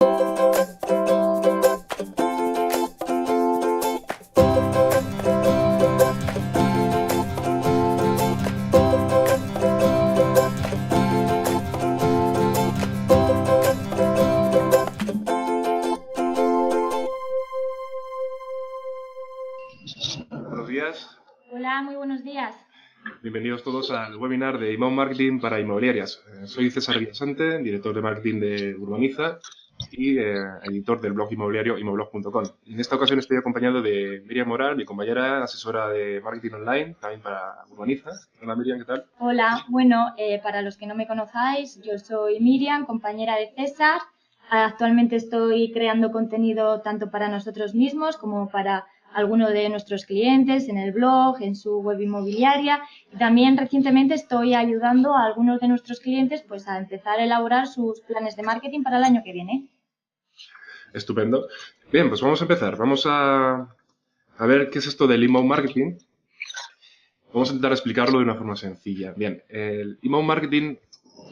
Buenos días. Hola, muy buenos días. Bienvenidos todos al webinar de Inbound Marketing para inmobiliarias. Soy César Villasante, director de marketing de Urbaniza y editor del blog inmobiliario immoblog.com. En esta ocasión estoy acompañado de Miriam Moral, mi compañera asesora de marketing online, también para Urbaniza. Hola Miriam, ¿qué tal? Hola, bueno, para los que no me conozcáis, yo soy Miriam, compañera de César. Actualmente estoy creando contenido tanto para nosotros mismos como para alguno de nuestros clientes en el blog, en su web inmobiliaria. Y también recientemente estoy ayudando a algunos de nuestros clientes pues a empezar a elaborar sus planes de marketing para el año que viene. Estupendo. Bien, pues vamos a empezar. Vamos a ver qué es esto del inbound marketing. Vamos a intentar explicarlo de una forma sencilla. Bien, el inbound marketing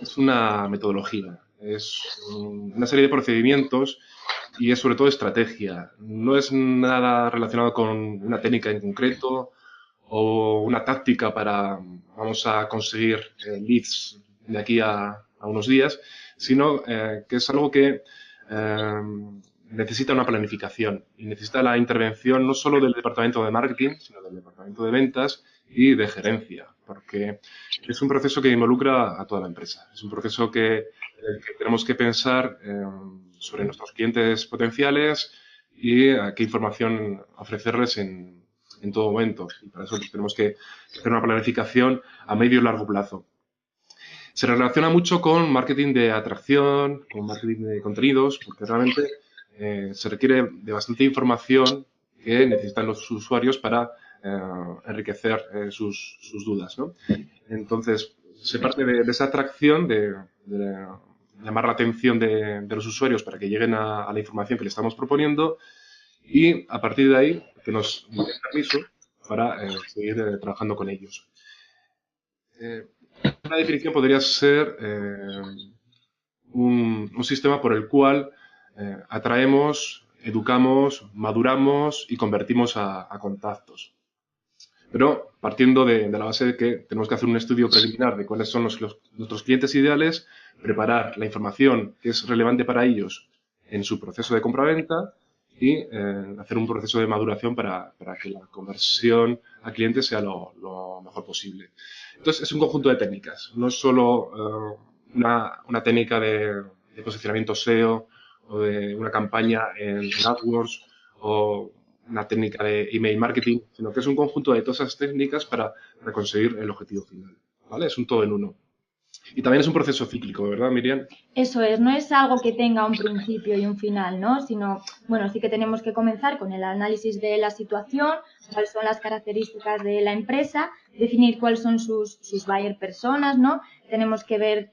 es una metodología, es una serie de procedimientos y es sobre todo estrategia. No es nada relacionado con una técnica en concreto o una táctica para, vamos a conseguir leads de aquí a unos días, sino que es algo que necesita una planificación y necesita la intervención no solo del departamento de marketing, sino del departamento de ventas y de gerencia, porque es un proceso que involucra a toda la empresa. Es un proceso que tenemos que pensar sobre nuestros clientes potenciales y qué información ofrecerles en todo momento. Y para eso pues, tenemos que hacer una planificación a medio y largo plazo. Se relaciona mucho con marketing de atracción, con marketing de contenidos, porque realmente se requiere de bastante información que necesitan los usuarios para enriquecer sus dudas, ¿no? Entonces, se parte de esa atracción, de llamar la atención de los usuarios para que lleguen a la información que le estamos proponiendo y a partir de ahí que nos den permiso para seguir trabajando con ellos. Una definición podría ser un sistema por el cual atraemos, educamos, maduramos y convertimos a contactos. Pero partiendo de la base de que tenemos que hacer un estudio preliminar de cuáles son nuestros clientes ideales, preparar la información que es relevante para ellos en su proceso de compra-venta y hacer un proceso de maduración para que la conversión a clientes sea lo mejor posible. Entonces, es un conjunto de técnicas. No es solo una técnica de posicionamiento SEO o de una campaña en AdWords o una técnica de email marketing, sino que es un conjunto de todas esas técnicas para conseguir el objetivo final. ¿Vale? Es un todo en uno. Y también es un proceso cíclico, ¿verdad, Miriam? Eso es, no es algo que tenga un principio y un final, ¿no? Sino, bueno, sí que tenemos que comenzar con el análisis de la situación, cuáles son las características de la empresa, definir cuáles son sus buyer personas, ¿no? Tenemos que ver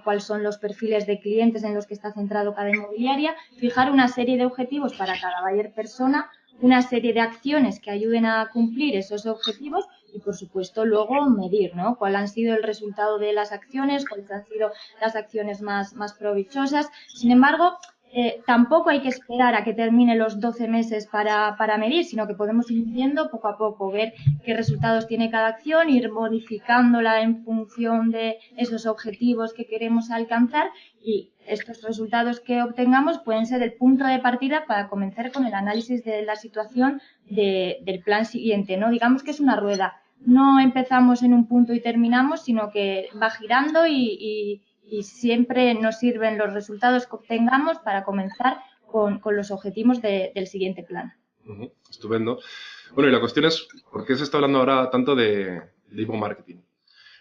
cuáles son los perfiles de clientes en los que está centrado cada inmobiliaria, fijar una serie de objetivos para cada buyer persona, una serie de acciones que ayuden a cumplir esos objetivos y, por supuesto, luego medir, ¿no? Cuál han sido el resultado de las acciones, cuáles han sido las acciones más provechosas. Sin embargo, tampoco hay que esperar a que termine los 12 meses para medir, sino que podemos ir viendo poco a poco, ver qué resultados tiene cada acción, ir modificándola en función de esos objetivos que queremos alcanzar y estos resultados que obtengamos pueden ser el punto de partida para comenzar con el análisis de la situación del plan siguiente, ¿no? Digamos que es una rueda. No empezamos en un punto y terminamos, sino que va girando y siempre nos sirven los resultados que obtengamos para comenzar con los objetivos del siguiente plan. Estupendo. Bueno, y la cuestión es, ¿por qué se está hablando ahora tanto de inbound marketing?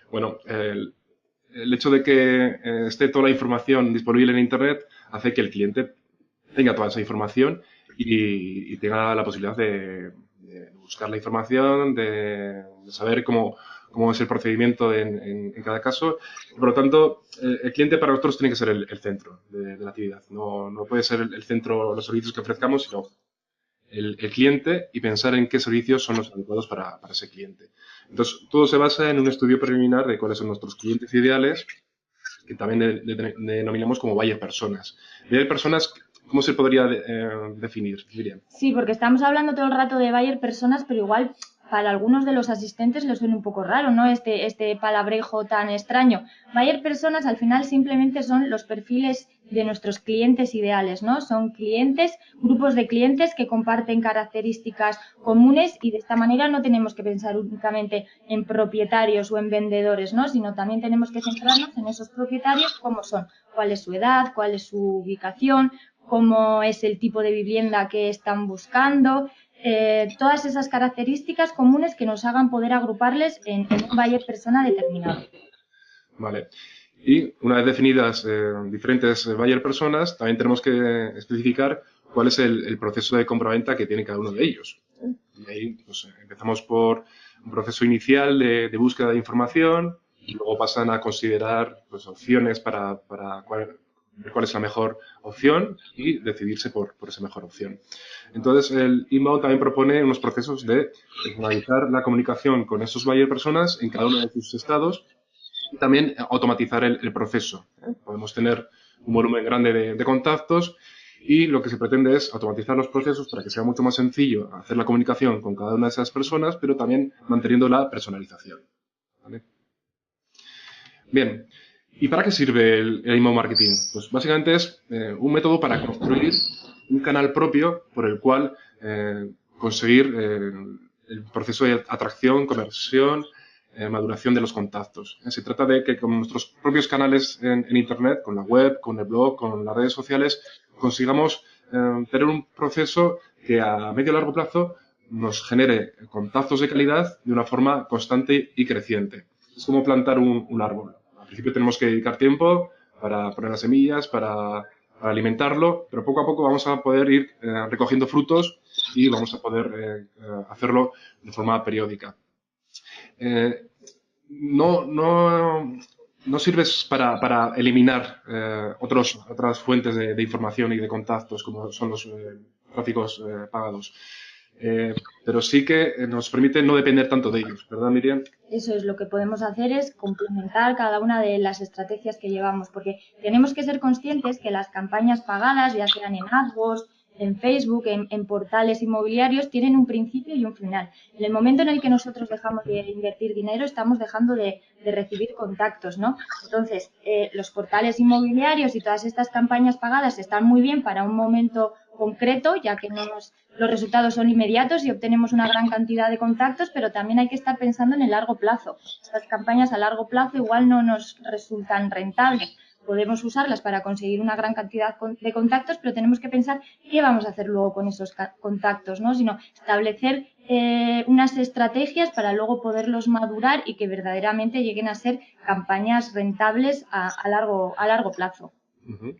Bueno, el hecho de que esté toda la información disponible en Internet hace que el cliente tenga toda esa información y tenga la posibilidad de buscar la información, de saber cómo es el procedimiento en cada caso. Por lo tanto, el cliente para nosotros tiene que ser el centro de la actividad. No puede ser el centro los servicios que ofrezcamos, sino el cliente y pensar en qué servicios son los adecuados para ese cliente. Entonces, todo se basa en un estudio preliminar de cuáles son nuestros clientes ideales, que también denominamos como buyer personas. Buyer personas ¿Cómo se podría definir, Miriam? Sí, porque estamos hablando todo el rato de buyer personas, pero igual para algunos de los asistentes les suena un poco raro, ¿no? Este palabrejo tan extraño. Buyer personas al final simplemente son los perfiles de nuestros clientes ideales, ¿no? Son clientes, grupos de clientes que comparten características comunes y de esta manera no tenemos que pensar únicamente en propietarios o en vendedores, ¿no? Sino también tenemos que centrarnos en esos propietarios, cómo son, cuál es su edad, cuál es su ubicación, cómo es el tipo de vivienda que están buscando, todas esas características comunes que nos hagan poder agruparles en un buyer persona determinado. Vale. Y una vez definidas diferentes buyer personas, también tenemos que especificar cuál es el proceso de compraventa que tiene cada uno de ellos. Y ahí pues, empezamos por un proceso inicial de búsqueda de información y luego pasan a considerar pues, opciones para ver cuál es la mejor opción y decidirse por esa mejor opción. Entonces, el inbound también propone unos procesos de personalizar la comunicación con esos buyer personas en cada uno de sus estados y también automatizar el proceso. Podemos tener un volumen grande de contactos y lo que se pretende es automatizar los procesos para que sea mucho más sencillo hacer la comunicación con cada una de esas personas, pero también manteniendo la personalización. ¿Vale? Bien, ¿y para qué sirve el inbound marketing? Pues básicamente es un método para construir un canal propio por el cual conseguir el proceso de atracción, conversión, maduración de los contactos. Se trata de que con nuestros propios canales en Internet, con la web, con el blog, con las redes sociales, consigamos tener un proceso que a medio y largo plazo nos genere contactos de calidad de una forma constante y creciente. Es como plantar un árbol. Al principio tenemos que dedicar tiempo para poner las semillas, para alimentarlo, pero poco a poco vamos a poder ir recogiendo frutos y vamos a poder hacerlo de forma periódica. No sirves para eliminar otras fuentes de información y de contactos, como son los tráficos pagados. Pero sí que nos permite no depender tanto de ellos, ¿verdad, Miriam? Eso es, lo que podemos hacer es complementar cada una de las estrategias que llevamos, porque tenemos que ser conscientes que las campañas pagadas, ya sean en AdWords, en Facebook, en portales inmobiliarios, tienen un principio y un final. En el momento en el que nosotros dejamos de invertir dinero, estamos dejando de recibir contactos, ¿no? Entonces, los portales inmobiliarios y todas estas campañas pagadas están muy bien para un momento concreto, ya que los resultados son inmediatos y obtenemos una gran cantidad de contactos, pero también hay que estar pensando en el largo plazo. Estas campañas a largo plazo igual no nos resultan rentables. Podemos usarlas para conseguir una gran cantidad de contactos, pero tenemos que pensar qué vamos a hacer luego con esos contactos, ¿no? Sino establecer unas estrategias para luego poderlos madurar y que verdaderamente lleguen a ser campañas rentables a largo plazo. Uh-huh.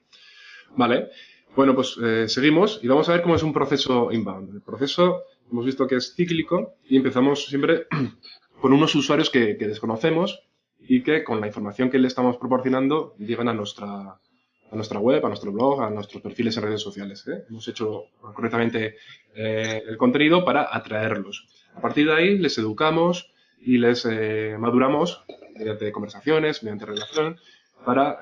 Vale. Bueno, pues seguimos y vamos a ver cómo es un proceso inbound. El proceso hemos visto que es cíclico y empezamos siempre con unos usuarios que desconocemos y que con la información que le estamos proporcionando llegan a nuestra web, a nuestro blog, a nuestros perfiles en redes sociales. Hemos hecho correctamente el contenido para atraerlos. A partir de ahí les educamos y les maduramos mediante conversaciones, mediante relación, para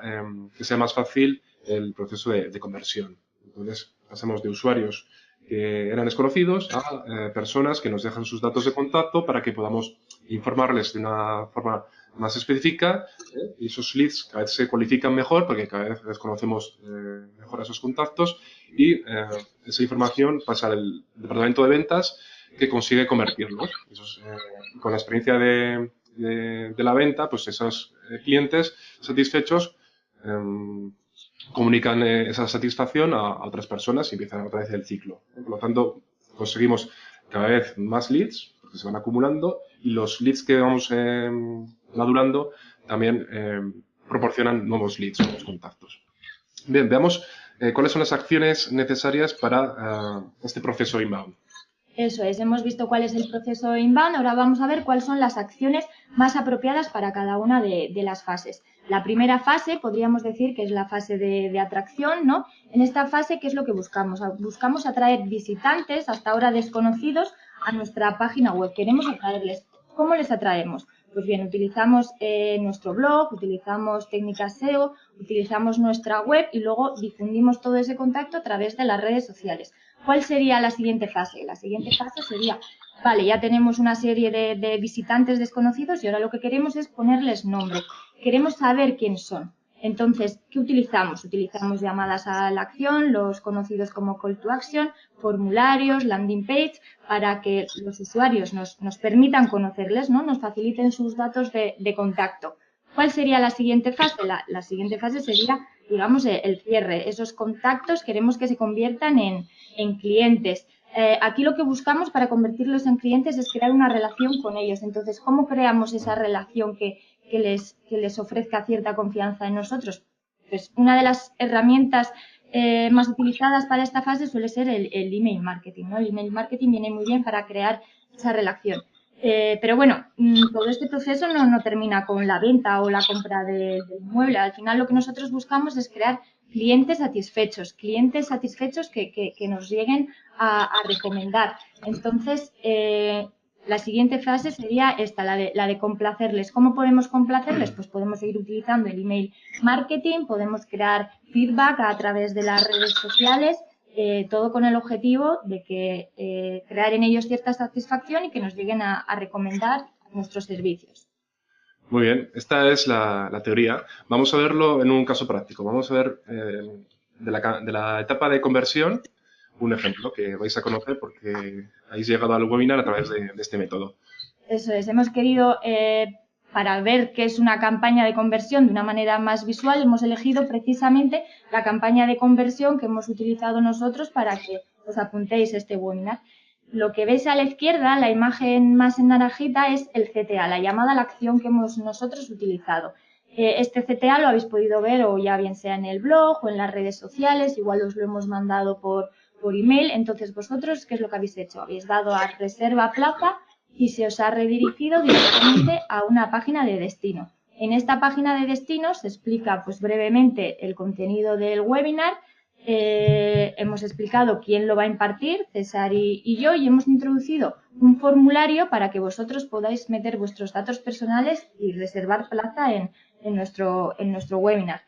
que sea más fácil el proceso de conversión. Entonces, pasamos de usuarios que eran desconocidos a personas que nos dejan sus datos de contacto para que podamos informarles de una forma más específica y esos leads cada vez se cualifican mejor porque cada vez desconocemos mejor a esos contactos y esa información pasa al departamento de ventas que consigue convertirlos. Con la experiencia de la venta, pues esos clientes satisfechos comunican esa satisfacción a otras personas y empiezan otra vez el ciclo. Por lo tanto, conseguimos cada vez más leads porque se van acumulando y los leads que vamos madurando también proporcionan nuevos leads, nuevos contactos. Bien, veamos cuáles son las acciones necesarias para este proceso inbound. Eso es, hemos visto cuál es el proceso inbound, ahora vamos a ver cuáles son las acciones más apropiadas para cada una de las fases. La primera fase podríamos decir que es la fase de atracción, ¿no? En esta fase, ¿qué es lo que buscamos? Buscamos atraer visitantes hasta ahora desconocidos a nuestra página web. Queremos atraerles. ¿Cómo les atraemos? Pues bien, utilizamos nuestro blog, utilizamos técnicas SEO, utilizamos nuestra web y luego difundimos todo ese contacto a través de las redes sociales. ¿Cuál sería la siguiente fase? La siguiente fase sería, vale, ya tenemos una serie de visitantes desconocidos y ahora lo que queremos es ponerles nombre. Queremos saber quién son. Entonces, ¿qué utilizamos? Utilizamos llamadas a la acción, los conocidos como call to action, formularios, landing page, para que los usuarios nos permitan conocerles, ¿no? Nos faciliten sus datos de contacto. ¿Cuál sería la siguiente fase? La siguiente fase sería, digamos, el cierre. Esos contactos queremos que se conviertan en clientes. Aquí lo que buscamos para convertirlos en clientes es crear una relación con ellos. Entonces, ¿cómo creamos esa relación que les ofrezca cierta confianza en nosotros? Pues una de las herramientas más utilizadas para esta fase suele ser el email marketing, ¿no? El email marketing viene muy bien para crear esa relación. Pero bueno, todo este proceso no termina con la venta o la compra del inmueble. Al final lo que nosotros buscamos es crear clientes satisfechos que nos lleguen a recomendar. Entonces, la siguiente fase sería esta, la de complacerles. ¿Cómo podemos complacerles? Pues podemos seguir utilizando el email marketing, podemos crear feedback a través de las redes sociales, todo con el objetivo de que crear en ellos cierta satisfacción y que nos lleguen a recomendar nuestros servicios. Muy bien, esta es la teoría. Vamos a verlo en un caso práctico. Vamos a ver de la etapa de conversión un ejemplo que vais a conocer porque habéis llegado al webinar a través de este método. Eso es, hemos querido, para ver qué es una campaña de conversión de una manera más visual, hemos elegido precisamente la campaña de conversión que hemos utilizado nosotros para que os apuntéis a este webinar. Lo que veis a la izquierda, la imagen más en naranjita, es el CTA, la llamada a la acción que hemos nosotros utilizado. Este CTA lo habéis podido ver o ya bien sea en el blog o en las redes sociales, igual os lo hemos mandado por email. Entonces vosotros, ¿qué es lo que habéis hecho? Habéis dado a reserva plaza y se os ha redirigido directamente a una página de destino. En esta página de destino se explica pues brevemente el contenido del webinar. Hemos explicado quién lo va a impartir, César y yo, y hemos introducido un formulario para que vosotros podáis meter vuestros datos personales y reservar plaza en nuestro webinar.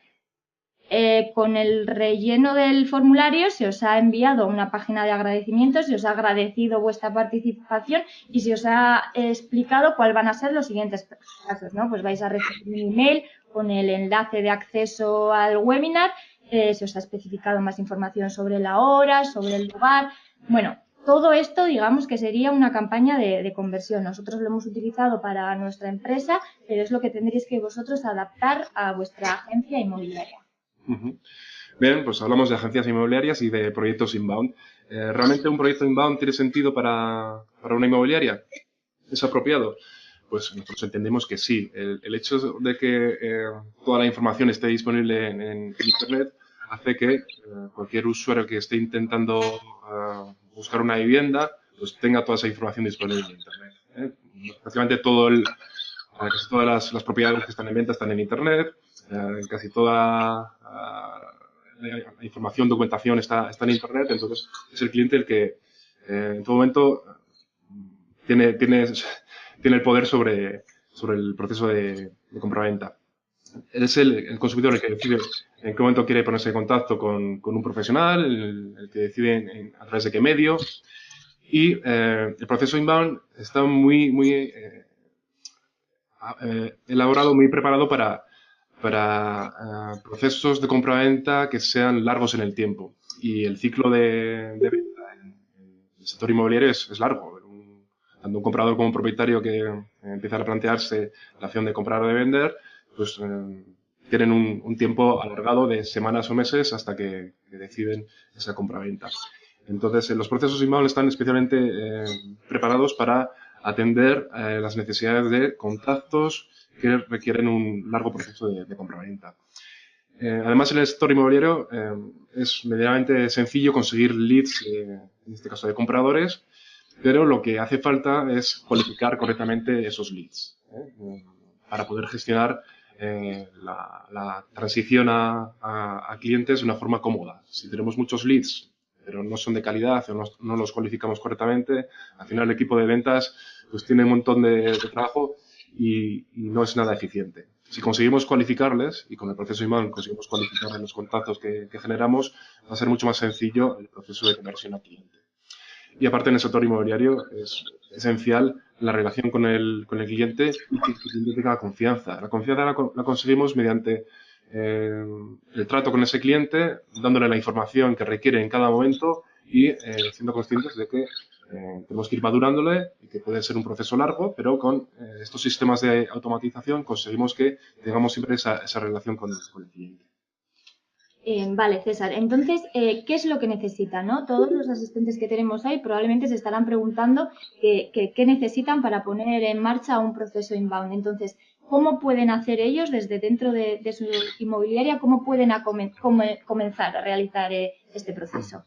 Con el relleno del formulario se os ha enviado una página de agradecimiento, se os ha agradecido vuestra participación y se os ha explicado cuáles van a ser los siguientes pasos, ¿no? Pues vais a recibir un email con el enlace de acceso al webinar, se os ha especificado más información sobre la hora, sobre el lugar. Bueno, todo esto, digamos que sería una campaña de conversión. Nosotros lo hemos utilizado para nuestra empresa, pero es lo que tendréis que vosotros adaptar a vuestra agencia inmobiliaria. Bien, pues hablamos de agencias inmobiliarias y de proyectos inbound. ¿Realmente un proyecto inbound tiene sentido para una inmobiliaria? ¿Es apropiado? Pues nosotros entendemos que sí. El hecho de que toda la información esté disponible en Internet hace que cualquier usuario que esté intentando buscar una vivienda pues tenga toda esa información disponible en Internet. Prácticamente casi todas las propiedades que están en venta están en Internet. Casi toda la información, documentación está en Internet, entonces es el cliente el que en todo momento tiene el poder sobre el proceso de compraventa. Es el consumidor el que decide en qué momento quiere ponerse en contacto con un profesional, el que decide a través de qué medio. Y el proceso inbound está muy elaborado, muy preparado para procesos de compraventa que sean largos en el tiempo. Y el ciclo de venta en el sector inmobiliario es largo. Tanto un comprador como un propietario que empiezan a plantearse la opción de comprar o de vender, pues tienen un tiempo alargado de semanas o meses hasta que deciden esa compraventa. Entonces, los procesos inbound están especialmente preparados para atender las necesidades de contactos que requieren un largo proceso de compraventa. Además, en el sector inmobiliario es medianamente sencillo conseguir leads, en este caso de compradores, pero lo que hace falta es cualificar correctamente esos leads para poder gestionar la transición a clientes de una forma cómoda. Si tenemos muchos leads, pero no son de calidad o no los cualificamos correctamente, al final el equipo de ventas pues tiene un montón de trabajo y no es nada eficiente. Si conseguimos cualificarles, y con el proceso inbound conseguimos cualificar los contactos que generamos, va a ser mucho más sencillo el proceso de conversión al cliente. Y aparte en el sector inmobiliario es esencial la relación con el cliente y que el cliente tenga confianza. La confianza la conseguimos mediante el trato con ese cliente, dándole la información que requiere en cada momento y siendo conscientes de que tenemos que ir madurándole y que puede ser un proceso largo, pero con estos sistemas de automatización conseguimos que tengamos siempre esa relación con el cliente. Vale, César. Entonces, ¿qué es lo que necesitan, no? Todos los asistentes que tenemos ahí probablemente se estarán preguntando qué necesitan para poner en marcha un proceso inbound. Entonces, ¿cómo pueden hacer ellos desde dentro de su inmobiliaria? ¿Cómo pueden comenzar a realizar este proceso?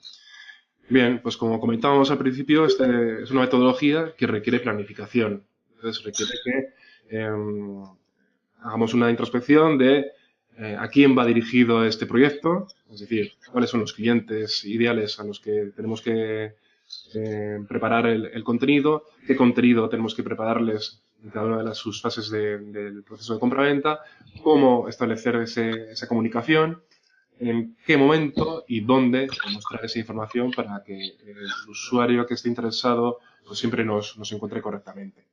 Bien, pues como comentábamos al principio, es una metodología que requiere planificación. Entonces, requiere que hagamos una introspección de a quién va dirigido este proyecto, es decir, cuáles son los clientes ideales a los que tenemos que preparar el contenido, qué contenido tenemos que prepararles en cada una de sus fases del proceso de compra-venta, cómo establecer esa comunicación, en qué momento y dónde mostrar esa información para que el usuario que esté interesado pues siempre nos encuentre correctamente.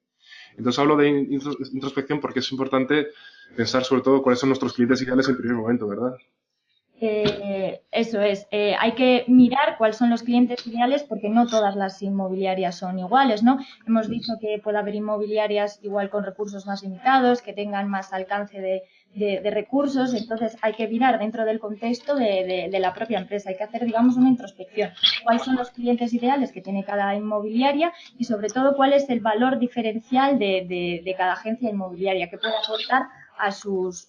Entonces hablo de introspección porque es importante pensar sobre todo cuáles son nuestros clientes ideales en primer momento, ¿verdad? Eso es, hay que mirar cuáles son los clientes ideales porque no todas las inmobiliarias son iguales, ¿no? Hemos dicho que puede haber inmobiliarias igual con recursos más limitados, que tengan más alcance de recursos, entonces hay que mirar dentro del contexto de la propia empresa, hay que hacer, digamos, una introspección. ¿Cuáles son los clientes ideales que tiene cada inmobiliaria y sobre todo cuál es el valor diferencial de cada agencia inmobiliaria que puede aportar a sus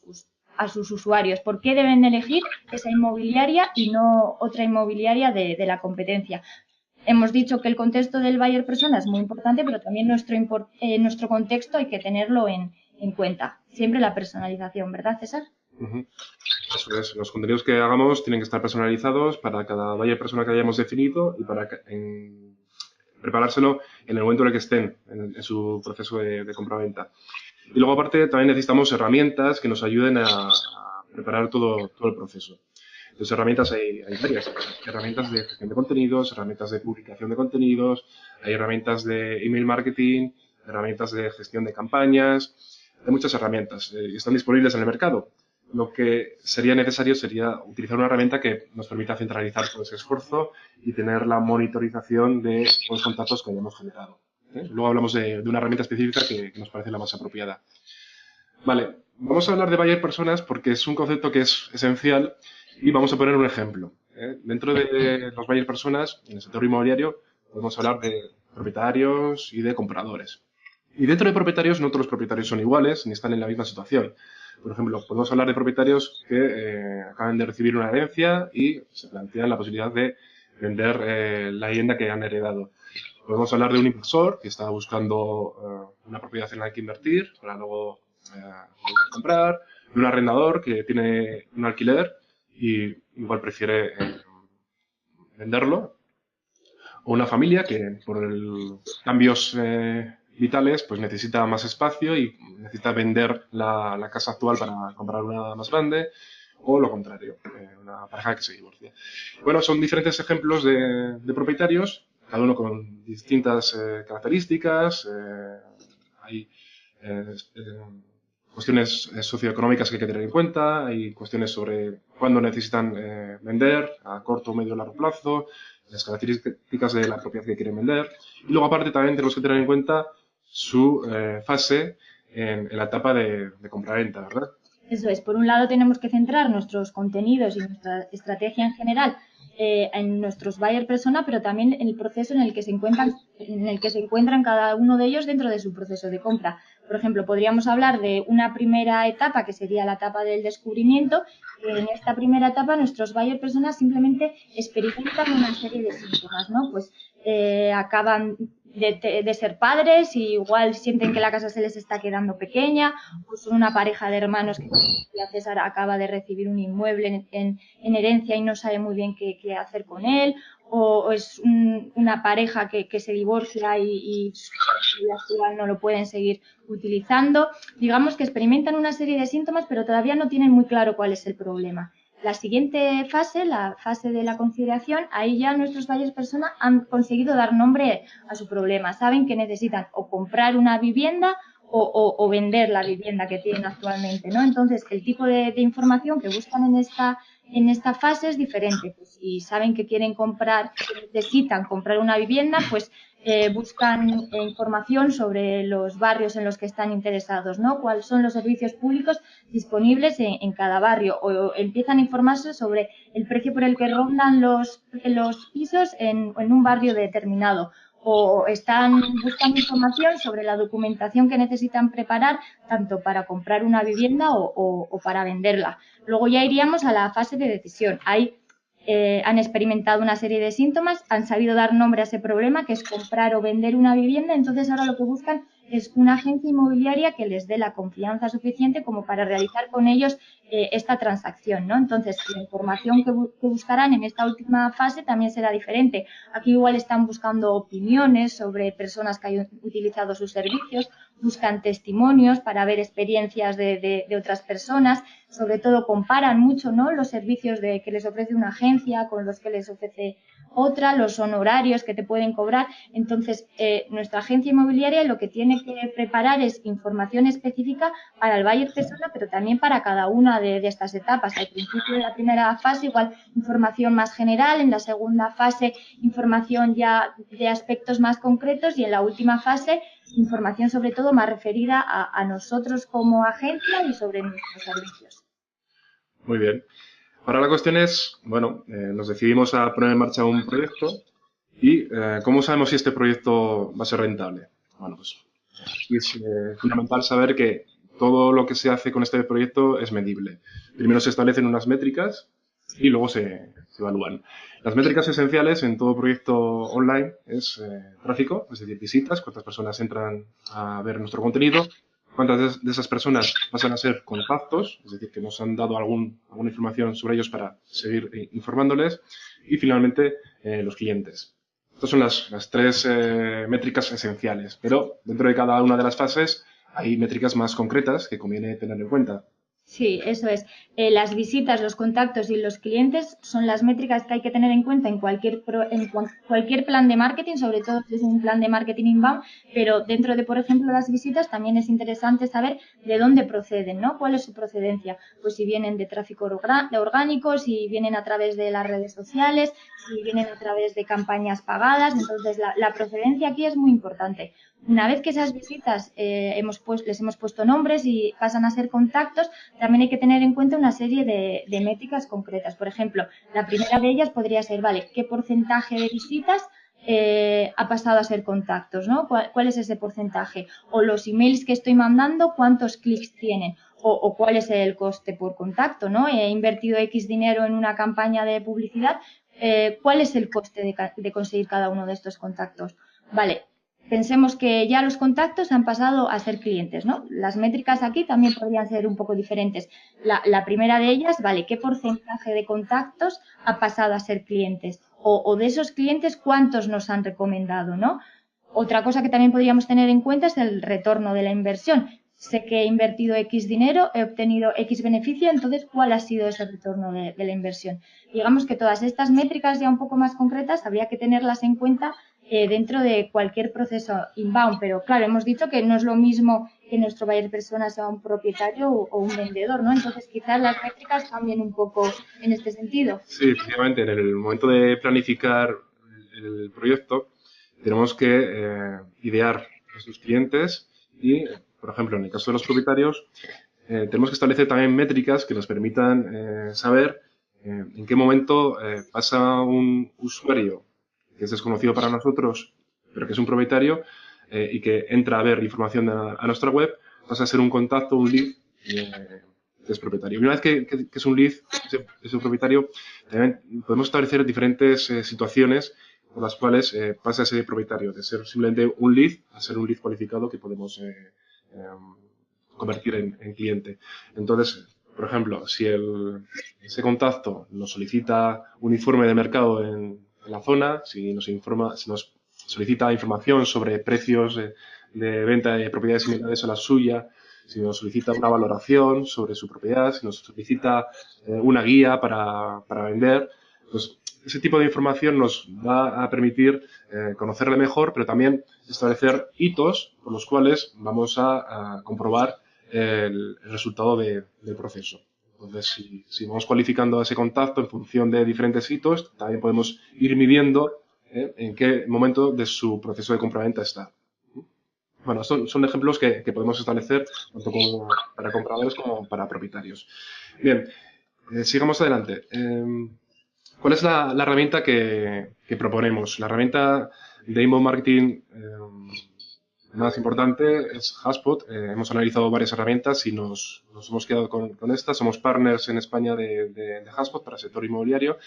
usuarios? ¿Por qué deben elegir esa inmobiliaria y no otra inmobiliaria de la competencia? Hemos dicho que el contexto del buyer persona es muy importante, pero también nuestro contexto hay que tenerlo en cuenta. Siempre la personalización, ¿verdad, César? Uh-huh. Eso es, los contenidos que hagamos tienen que estar personalizados para cada buyer persona que hayamos definido y para preparárselo en el momento en el que estén en su proceso de compra-venta. Y luego, aparte, también necesitamos herramientas que nos ayuden a preparar todo el proceso. Entonces, herramientas hay varias. Hay herramientas de gestión de contenidos, herramientas de publicación de contenidos, hay herramientas de email marketing, herramientas de gestión de campañas. Hay muchas herramientas y están disponibles en el mercado. Lo que sería necesario sería utilizar una herramienta que nos permita centralizar todo ese esfuerzo y tener la monitorización de los contactos que hayamos generado. Luego hablamos de una herramienta específica que nos parece la más apropiada. Vale, vamos a hablar de buyer personas porque es un concepto que es esencial y vamos a poner un ejemplo. Dentro de los buyer personas, en el sector inmobiliario, podemos hablar de propietarios y de compradores. Y dentro de propietarios, no todos los propietarios son iguales ni están en la misma situación. Por ejemplo, podemos hablar de propietarios que acaban de recibir una herencia y se plantean la posibilidad de vender la vivienda que han heredado. Podemos hablar de un inversor que está buscando una propiedad en la que invertir para luego comprar, de un arrendador que tiene un alquiler y igual prefiere venderlo, o una familia que por cambios vitales pues necesita más espacio y necesita vender la casa actual para comprar una más grande, o lo contrario, una pareja que se divorcia. Bueno, son diferentes ejemplos de propietarios, cada uno con distintas características. Hay cuestiones socioeconómicas que hay que tener en cuenta, hay cuestiones sobre cuándo necesitan vender, a corto, medio o largo plazo, las características de la propiedad que quieren vender. Y luego, aparte, también tenemos que tener en cuenta su fase en la etapa de compra-venta, ¿verdad? Eso es. Por un lado, tenemos que centrar nuestros contenidos y nuestra estrategia en general en nuestros buyer persona, pero también en el proceso en el que se encuentran cada uno de ellos dentro de su proceso de compra. Por ejemplo, podríamos hablar de una primera etapa que sería la etapa del descubrimiento. En esta primera etapa, nuestros buyer personas simplemente experimentan una serie de síntomas, ¿no? Pues acaban de ser padres y igual sienten que la casa se les está quedando pequeña, pues son una pareja de hermanos que la César acaba de recibir un inmueble en herencia y no sabe muy bien qué hacer con él, o es una pareja que se divorcia y su vida actual no lo pueden seguir utilizando. Digamos que experimentan una serie de síntomas, pero todavía no tienen muy claro cuál es el problema. La siguiente fase, la fase de la conciliación, ahí ya nuestros buyers persona han conseguido dar nombre a su problema. Saben que necesitan o comprar una vivienda o vender la vivienda que tienen actualmente, ¿no? Entonces, el tipo de información que buscan en esta fase es diferente. Pues, si saben que quieren comprar, que necesitan comprar una vivienda, pues buscan información sobre los barrios en los que están interesados, ¿no? Cuáles son los servicios públicos disponibles en cada barrio, o empiezan a informarse sobre el precio por el que rondan los pisos en un barrio determinado, o están buscando información sobre la documentación que necesitan preparar tanto para comprar una vivienda o para venderla. Luego ya iríamos a la fase de decisión. Ahí han experimentado una serie de síntomas, han sabido dar nombre a ese problema, que es comprar o vender una vivienda. Entonces ahora lo que buscan es una agencia inmobiliaria que les dé la confianza suficiente como para realizar con ellos esta transacción, ¿no? Entonces, la información que buscarán en esta última fase también será diferente. Aquí igual están buscando opiniones sobre personas que hayan utilizado sus servicios, buscan testimonios para ver experiencias de otras personas, sobre todo comparan mucho, ¿no?, los servicios que les ofrece una agencia con los que les ofrece otra, los honorarios que te pueden cobrar. Entonces, nuestra agencia inmobiliaria lo que tiene que preparar es información específica para el buyer persona, pero también para cada una de estas etapas. Al principio de la primera fase, igual información más general; en la segunda fase, información ya de aspectos más concretos; y en la última fase, información sobre todo más referida a nosotros como agencia y sobre nuestros servicios. Muy bien. Ahora la cuestión es, bueno, nos decidimos a poner en marcha un proyecto y ¿cómo sabemos si este proyecto va a ser rentable? Bueno, pues es fundamental saber que todo lo que se hace con este proyecto es medible. Primero se establecen unas métricas y luego se evalúan. Las métricas esenciales en todo proyecto online es tráfico, es decir, visitas, cuántas personas entran a ver nuestro contenido, cuántas de esas personas pasan a ser contactos, es decir, que nos han dado alguna información sobre ellos para seguir informándoles, y finalmente los clientes. Estas son las tres métricas esenciales, pero dentro de cada una de las fases hay métricas más concretas que conviene tener en cuenta. Sí, eso es. Las visitas, los contactos y los clientes son las métricas que hay que tener en cuenta en cualquier plan de marketing, sobre todo si es un plan de marketing inbound, pero dentro de, por ejemplo, las visitas también es interesante saber de dónde proceden, ¿no? ¿Cuál es su procedencia? Pues si vienen de tráfico orgánico, si vienen a través de las redes sociales, si vienen a través de campañas pagadas. Entonces, la procedencia aquí es muy importante. Una vez que esas visitas les hemos puesto nombres y pasan a ser contactos, también hay que tener en cuenta una serie de métricas concretas. Por ejemplo, la primera de ellas podría ser, vale, ¿qué porcentaje de visitas ha pasado a ser contactos, ¿no? ¿Cuál es ese porcentaje? O los emails que estoy mandando, ¿cuántos clics tienen? O cuál es el coste por contacto, ¿no? He invertido X dinero en una campaña de publicidad, ¿cuál es el coste de conseguir cada uno de estos contactos? Vale. Pensemos que ya los contactos han pasado a ser clientes, ¿no? Las métricas aquí también podrían ser un poco diferentes. La primera de ellas, vale, ¿qué porcentaje de contactos ha pasado a ser clientes? O de esos clientes, ¿cuántos nos han recomendado, no? Otra cosa que también podríamos tener en cuenta es el retorno de la inversión. Sé que he invertido X dinero, he obtenido X beneficio, entonces, ¿cuál ha sido ese retorno de la inversión? Digamos que todas estas métricas ya un poco más concretas habría que tenerlas en cuenta dentro de cualquier proceso inbound, pero claro, hemos dicho que no es lo mismo que nuestro buyer persona sea un propietario o un vendedor, ¿no? Entonces quizás las métricas cambien un poco en este sentido. Sí, efectivamente, en el momento de planificar el proyecto tenemos que idear a sus clientes y, por ejemplo, en el caso de los propietarios, tenemos que establecer también métricas que nos permitan saber en qué momento pasa un usuario que es desconocido para nosotros, pero que es un propietario y que entra a ver información a nuestra web, pasa a ser un contacto, un lead, que es propietario. Y una vez que es un lead, es un propietario, también podemos establecer diferentes situaciones por las cuales pasa a ser propietario, de ser simplemente un lead a ser un lead cualificado que podemos convertir en cliente. Entonces, por ejemplo, si ese contacto nos solicita un informe de mercado la zona, si nos solicita información sobre precios de venta de propiedades similares a la suya, si nos solicita una valoración sobre su propiedad, si nos solicita una guía para vender, pues ese tipo de información nos va a permitir conocerle mejor, pero también establecer hitos por los cuales vamos a comprobar el resultado del proceso. Entonces, si vamos cualificando ese contacto en función de diferentes hitos, también podemos ir midiendo en qué momento de su proceso de compraventa está. Bueno, son ejemplos que podemos establecer tanto como para compradores como para propietarios. Bien, sigamos adelante. ¿Cuál es la herramienta que proponemos? La herramienta de inbound marketing más importante es HubSpot. Hemos analizado varias herramientas y nos hemos quedado con esta. Somos partners en España de HubSpot para el sector inmobiliario.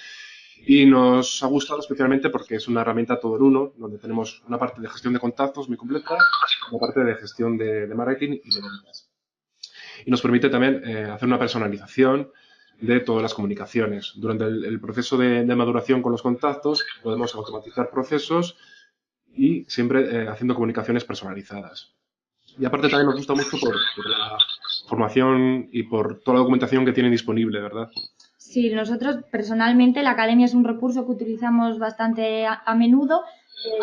Y nos ha gustado especialmente porque es una herramienta todo en uno, donde tenemos una parte de gestión de contactos muy completa, una parte de gestión de marketing y de ventas. Y nos permite también hacer una personalización de todas las comunicaciones. Durante el proceso de maduración con los contactos podemos automatizar procesos y siempre haciendo comunicaciones personalizadas. Y aparte también nos gusta mucho por la formación y por toda la documentación que tienen disponible, ¿verdad? Sí, nosotros personalmente la academia es un recurso que utilizamos bastante a menudo.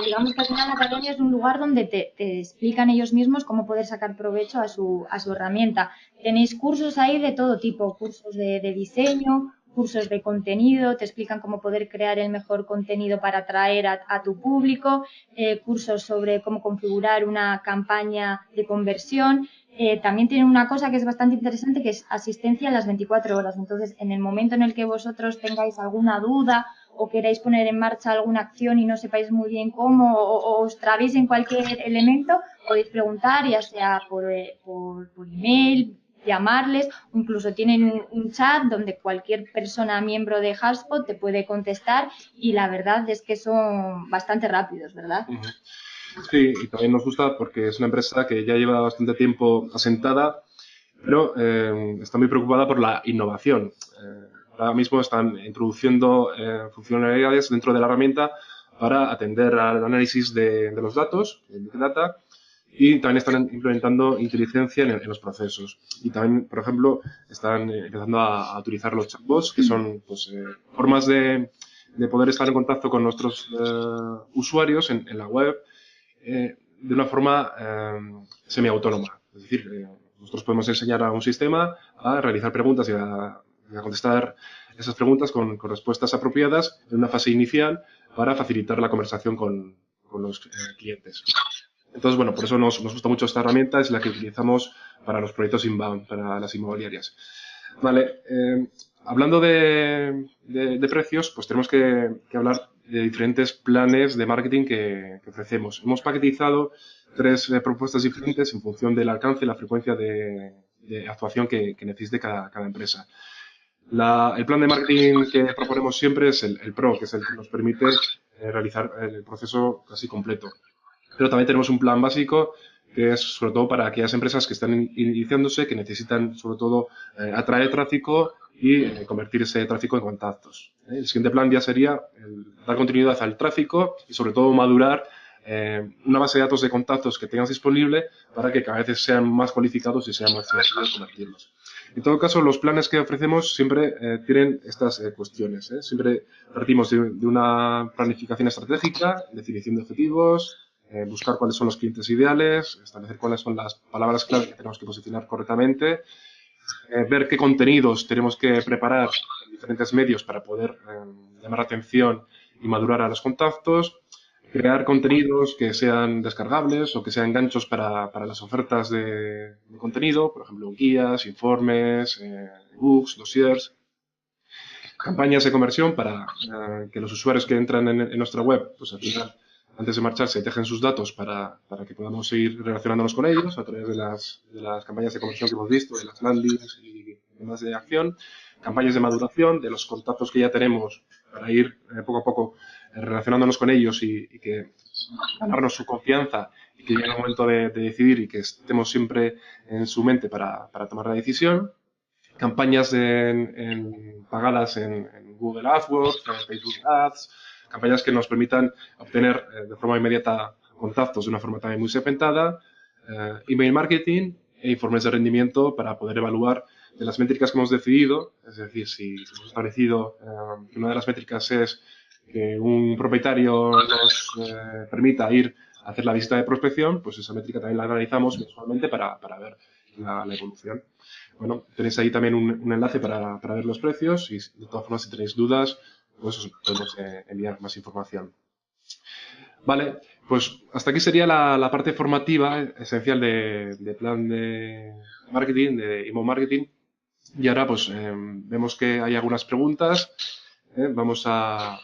Digamos que al final la academia es un lugar donde te explican ellos mismos cómo poder sacar provecho a su herramienta. Tenéis cursos ahí de todo tipo, cursos de diseño, cursos de contenido, te explican cómo poder crear el mejor contenido para atraer a tu público, cursos sobre cómo configurar una campaña de conversión. También tienen una cosa que es bastante interesante, que es asistencia a las 24 horas. Entonces, en el momento en el que vosotros tengáis alguna duda o queráis poner en marcha alguna acción y no sepáis muy bien cómo o os trabéis en cualquier elemento, podéis preguntar, ya sea por email, llamarles, o incluso tienen un chat donde cualquier persona miembro de HubSpot te puede contestar y la verdad es que son bastante rápidos, ¿verdad? Uh-huh. Sí, y también nos gusta porque es una empresa que ya lleva bastante tiempo asentada, pero está muy preocupada por la innovación. Ahora mismo están introduciendo funcionalidades dentro de la herramienta para atender al análisis de los datos, el Big Data, y también están implementando inteligencia en los procesos. Y también, por ejemplo, están empezando a utilizar los chatbots, que son pues, formas de poder estar en contacto con nuestros usuarios en la web, de una forma semiautónoma. Es decir, nosotros podemos enseñar a un sistema a realizar preguntas y a contestar esas preguntas con respuestas apropiadas en una fase inicial para facilitar la conversación con los clientes. Entonces, bueno, por eso nos gusta mucho esta herramienta, es la que utilizamos para los proyectos inbound, para las inmobiliarias. Vale, hablando de precios, pues tenemos que hablar de diferentes planes de marketing que ofrecemos. Hemos paquetizado 3 propuestas diferentes en función del alcance y la frecuencia de actuación que necesite cada empresa. El plan de marketing que proponemos siempre es el Pro, que es el que nos permite realizar el proceso casi completo. Pero también tenemos un plan básico que es sobre todo para aquellas empresas que están iniciándose, que necesitan sobre todo atraer tráfico y convertir ese tráfico en contactos. El siguiente plan ya sería dar continuidad al tráfico y sobre todo madurar una base de datos de contactos que tengas disponible para que cada vez sean más cualificados y sean más fáciles convertirlos. En todo caso, los planes que ofrecemos siempre tienen estas cuestiones. Siempre partimos de una planificación estratégica, definición de objetivos, buscar cuáles son los clientes ideales, establecer cuáles son las palabras clave que tenemos que posicionar correctamente, ver qué contenidos tenemos que preparar en diferentes medios para poder llamar la atención y madurar a los contactos, crear contenidos que sean descargables o que sean ganchos para las ofertas de contenido, por ejemplo, guías, informes, ebooks, dossiers, campañas de conversión para que los usuarios que entran en nuestra web, pues al final, antes de marcharse, dejen sus datos para que podamos seguir relacionándonos con ellos a través de las campañas de conversión que hemos visto, de las landings y demás de acción, campañas de maduración de los contactos que ya tenemos para ir poco a poco relacionándonos con ellos y que ganarnos su confianza y que llegue el momento de decidir y que estemos siempre en su mente para tomar la decisión. Campañas pagadas en Google AdWords, en Facebook Ads, campañas que nos permitan obtener de forma inmediata contactos de una forma también muy segmentada, email marketing e informes de rendimiento para poder evaluar de las métricas que hemos decidido, es decir, si hemos establecido que una de las métricas es que un propietario nos permita ir a hacer la visita de prospección, pues esa métrica también la analizamos mensualmente para ver la evolución. Bueno, tenéis ahí también un enlace para ver los precios y de todas formas si tenéis dudas, pues os podemos enviar más información. Vale, pues hasta aquí sería la parte formativa esencial de plan de marketing, de email marketing. Y ahora pues vemos que hay algunas preguntas. Vamos a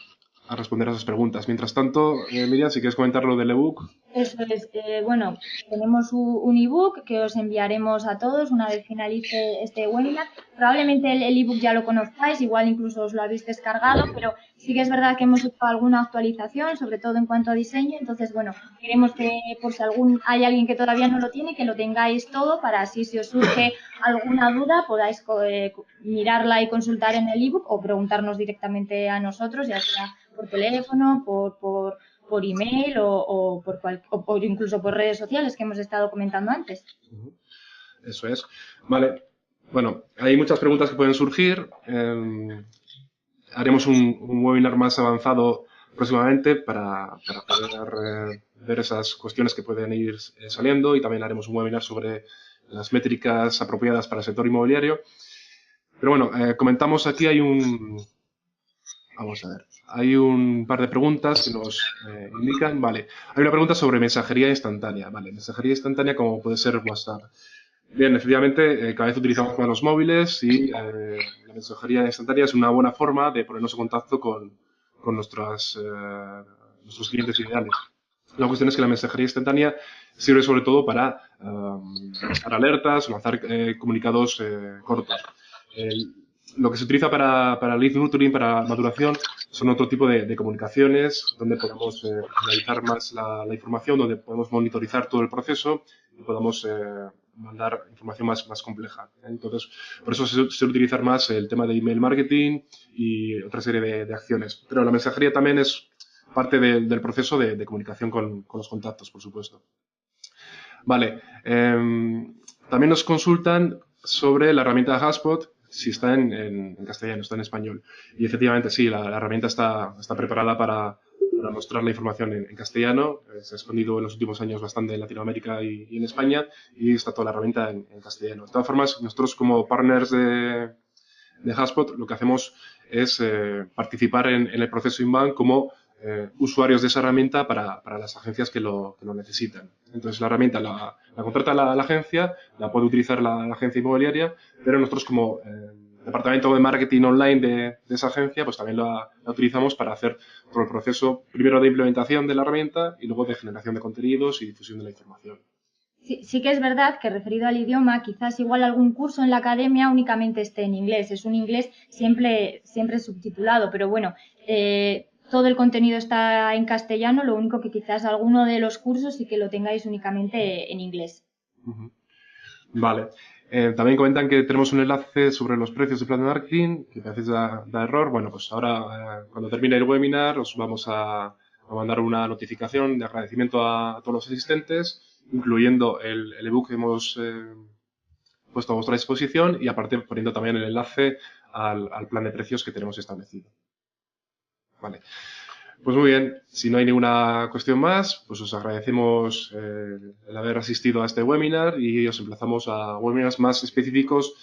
responder a esas preguntas. Mientras tanto, Miriam, si quieres comentar lo del ebook. Eso es, bueno, tenemos un ebook que os enviaremos a todos una vez finalice este webinar. Probablemente el ebook ya lo conozcáis, igual incluso os lo habéis descargado, pero sí que es verdad que hemos hecho alguna actualización, sobre todo en cuanto a diseño. Entonces, bueno, queremos que por si hay alguien que todavía no lo tiene, que lo tengáis todo para así si os surge alguna duda podáis mirarla y consultar en el ebook o preguntarnos directamente a nosotros, ya sea por teléfono, por email o por incluso por redes sociales que hemos estado comentando antes. Eso es. Vale. Bueno, hay muchas preguntas que pueden surgir. Haremos un webinar más avanzado próximamente para poder ver esas cuestiones que pueden ir saliendo y también haremos un webinar sobre las métricas apropiadas para el sector inmobiliario. Pero bueno, comentamos aquí vamos a ver. Hay un par de preguntas que nos indican. Vale, hay una pregunta sobre mensajería instantánea. Vale, mensajería instantánea como puede ser WhatsApp. Bien, efectivamente, cada vez utilizamos más los móviles y la mensajería instantánea es una buena forma de ponernos en contacto con nuestros clientes ideales. La cuestión es que la mensajería instantánea sirve sobre todo para lanzar alertas o lanzar comunicados cortos. Lo que se utiliza para lead nurturing, para maduración, son otro tipo de comunicaciones donde podemos analizar más la información, donde podemos monitorizar todo el proceso y podamos mandar información más compleja. Entonces, por eso se suele utilizar más el tema de email marketing y otra serie de acciones. Pero la mensajería también es parte del proceso de comunicación con los contactos, por supuesto. Vale. También nos consultan sobre la herramienta de HubSpot, si está en castellano, está en español. Y efectivamente, sí, la herramienta está preparada para mostrar la información en castellano. Se ha expandido en los últimos años bastante en Latinoamérica y en España y está toda la herramienta en castellano. De todas formas, nosotros como partners de HubSpot lo que hacemos es participar en el proceso inbound como usuarios de esa herramienta para las agencias que lo necesitan. Entonces, la herramienta la contrata la agencia, la puede utilizar la agencia inmobiliaria, pero nosotros como departamento de marketing online de esa agencia, pues también la utilizamos para hacer todo el proceso, primero de implementación de la herramienta y luego de generación de contenidos y difusión de la información. Sí que es verdad que referido al idioma, quizás igual algún curso en la academia únicamente esté en inglés. Es un inglés siempre subtitulado, pero bueno, todo el contenido está en castellano, lo único que quizás alguno de los cursos sí que lo tengáis únicamente en inglés. Vale. También comentan que tenemos un enlace sobre los precios de plan de marketing, que a veces da error. Bueno, pues ahora, cuando termine el webinar, os vamos a mandar una notificación de agradecimiento a todos los asistentes, incluyendo el ebook que hemos puesto a vuestra disposición y aparte poniendo también el enlace al plan de precios que tenemos establecido. Vale. Pues muy bien, si no hay ninguna cuestión más, pues os agradecemos el haber asistido a este webinar y os emplazamos a webinars más específicos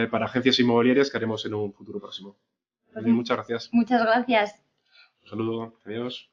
para agencias inmobiliarias que haremos en un futuro próximo. Muy bien, muchas gracias. Muchas gracias. Un saludo, adiós.